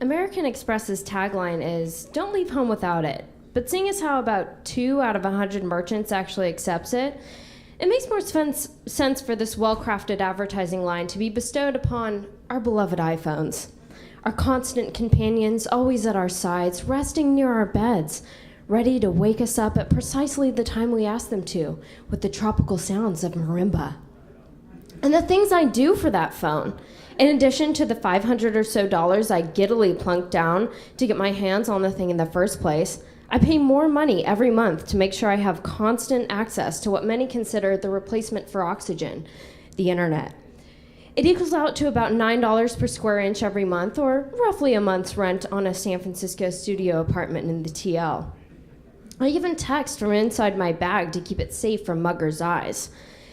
American Express's tagline is, "Don't leave home without it." But seeing as how about 2 out of 100 merchants actually accepts it, it makes more sense for this well-crafted advertising line to be bestowed upon our beloved iPhones. Our constant companions, always at our sides, resting near our beds, ready to wake us up at precisely the time we ask them to, with the tropical sounds of marimba. And the things I do for that phone, in addition to the $500 or so I giddily plunk down to get my hands on the thing in the first place, I pay more money every month to make sure I have constant access to what many consider the replacement for oxygen, the internet. It equals out to about $9 per square inch every month, or roughly a month's rent on a San Francisco studio apartment in the TL. I even text from inside my bag to keep it safe from muggers' eyes.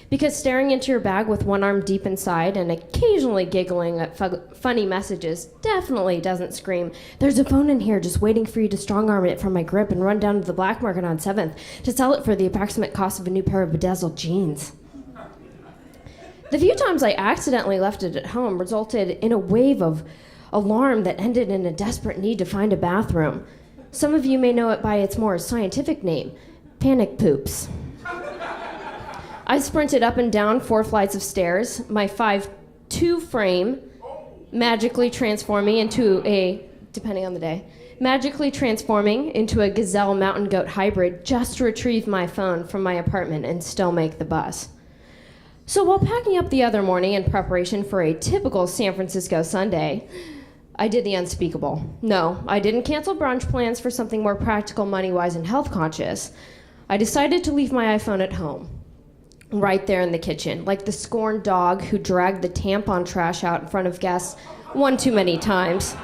Because staring into your bag with one arm deep inside and occasionally giggling at funny messages definitely doesn't scream, "There's a phone in here just waiting for you to strong-arm it from my grip and run down to the black market on 7th to sell it for the approximate cost of a new pair of bedazzled jeans." The few times I accidentally left it at home resulted in a wave of alarm that ended in a desperate need to find a bathroom. Some of you may know it by its more scientific name, panic poops. I sprinted up and down 4 flights of stairs, my 5'2" frame magically transforming into a, depending on the day, magically transforming into a gazelle mountain goat hybrid just to retrieve my phone from my apartment and still make the bus. So while packing up the other morning in preparation for a typical San Francisco Sunday, I did the unspeakable. No, I didn't cancel brunch plans for something more practical, money-wise, and health-conscious. I decided to leave my iPhone at home, right there in the kitchen, like the scorned dog who dragged the tampon trash out in front of guests one too many times.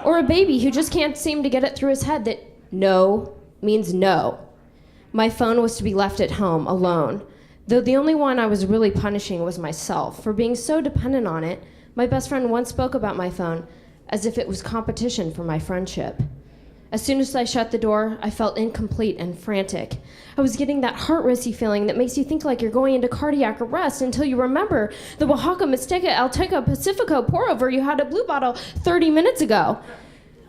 Or a baby who just can't seem to get it through his head that no means no. My phone was to be left at home, alone, though the only one I was really punishing was myself for being so dependent on it. My best friend once spoke about my phone as if it was competition for my friendship. As soon as I shut the door, I felt incomplete and frantic. I was getting that heart-racy feeling that makes you think like you're going into cardiac arrest until you remember the Oaxaca, Mixteca, Alteca, Pacifico pour-over you had a blue bottle 30 minutes ago.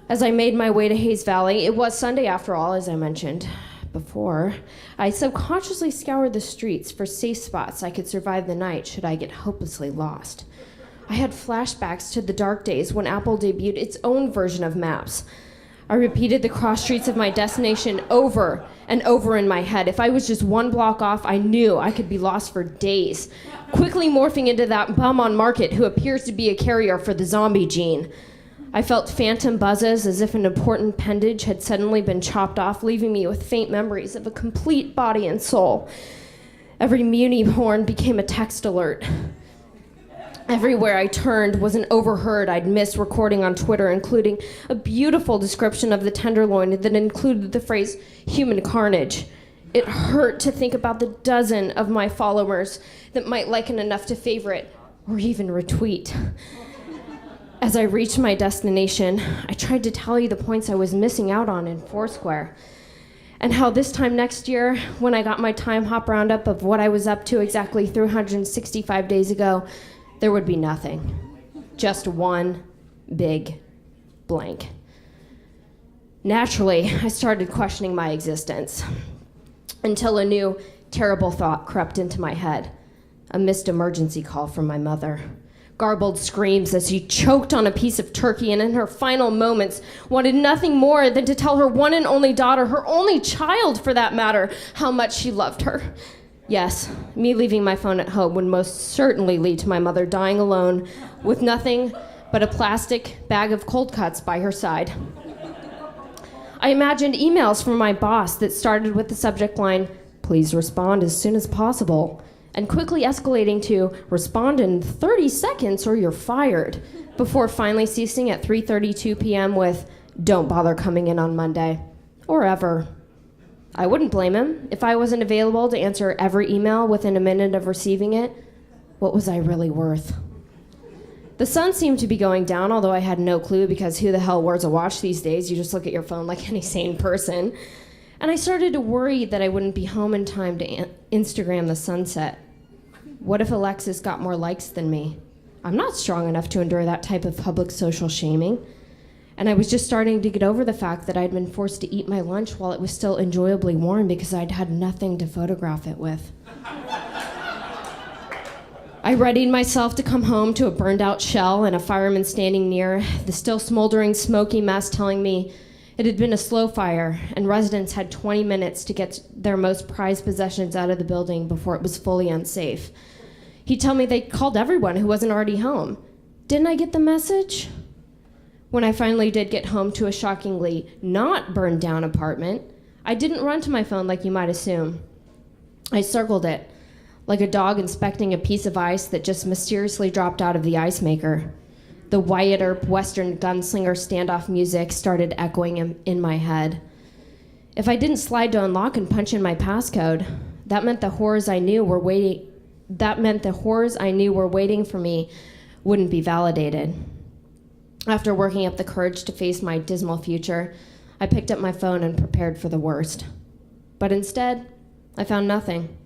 As I made my way to Hayes Valley, it was Sunday after all, as I mentioned before, I subconsciously scoured the streets for safe spots I could survive the night should I get hopelessly lost. I had flashbacks to the dark days when Apple debuted its own version of maps. I repeated the cross streets of my destination over and over in my head. If I was just 1 block off, I knew I could be lost for days, quickly morphing into that bum on Market who appears to be a carrier for the zombie gene. I felt phantom buzzes as if an important appendage had suddenly been chopped off, leaving me with faint memories of a complete body and soul. Every Muni horn became a text alert. Everywhere I turned was an overheard I'd missed recording on Twitter, including a beautiful description of the tenderloin that included the phrase human carnage. It hurt to think about the dozen of my followers that might liken enough to favorite or even retweet. As I reached my destination, I tried to tally the points I was missing out on in Foursquare, and how this time next year, when I got my time hop roundup of what I was up to exactly 365 days ago, there would be nothing. Just one big blank. Naturally, I started questioning my existence until a new, terrible thought crept into my head. A missed emergency call from my mother. Garbled screams as she choked on a piece of turkey and in her final moments wanted nothing more than to tell her one and only daughter, her only child for that matter, how much she loved her. Yes, me leaving my phone at home would most certainly lead to my mother dying alone with nothing but a plastic bag of cold cuts by her side. I imagined emails from my boss that started with the subject line, "Please respond as soon as possible," and quickly escalating to "respond in 30 seconds or you're fired," before finally ceasing at 3:32 p.m. with "Don't bother coming in on Monday," or ever. I wouldn't blame him. If I wasn't available to answer every email within a minute of receiving it, what was I really worth? The sun seemed to be going down, although I had no clue because who the hell wears a watch these days? You just look at your phone like any sane person. And I started to worry that I wouldn't be home in time to Instagram the sunset. What if Alexis got more likes than me? I'm not strong enough to endure that type of public social shaming. And I was just starting to get over the fact that I'd been forced to eat my lunch while it was still enjoyably warm because I'd had nothing to photograph it with. I readied myself to come home to a burned out shell and a fireman standing near, the still smoldering smoky mess telling me it had been a slow fire and residents had 20 minutes to get their most prized possessions out of the building before it was fully unsafe. He'd tell me they called everyone who wasn't already home. Didn't I get the message? When I finally did get home to a shockingly not burned down apartment, I didn't run to my phone like you might assume. I circled it, like a dog inspecting a piece of ice that just mysteriously dropped out of the ice maker. The Wyatt Earp Western gunslinger standoff music started echoing in my head. If I didn't slide to unlock and punch in my passcode, that meant the horrors I knew were waiting for me wouldn't be validated. After working up the courage to face my dismal future, I picked up my phone and prepared for the worst. But instead, I found nothing.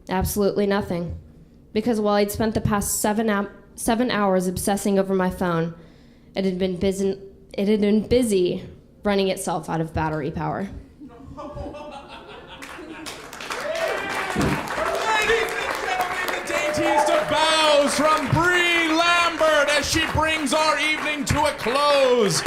Absolutely nothing. Because while I'd spent the past 7 hours obsessing over my phone, it had been busy running itself out of battery power. Ladies and gentlemen, the daintiest of bows from Bre Lambert as she brings our evening to a close.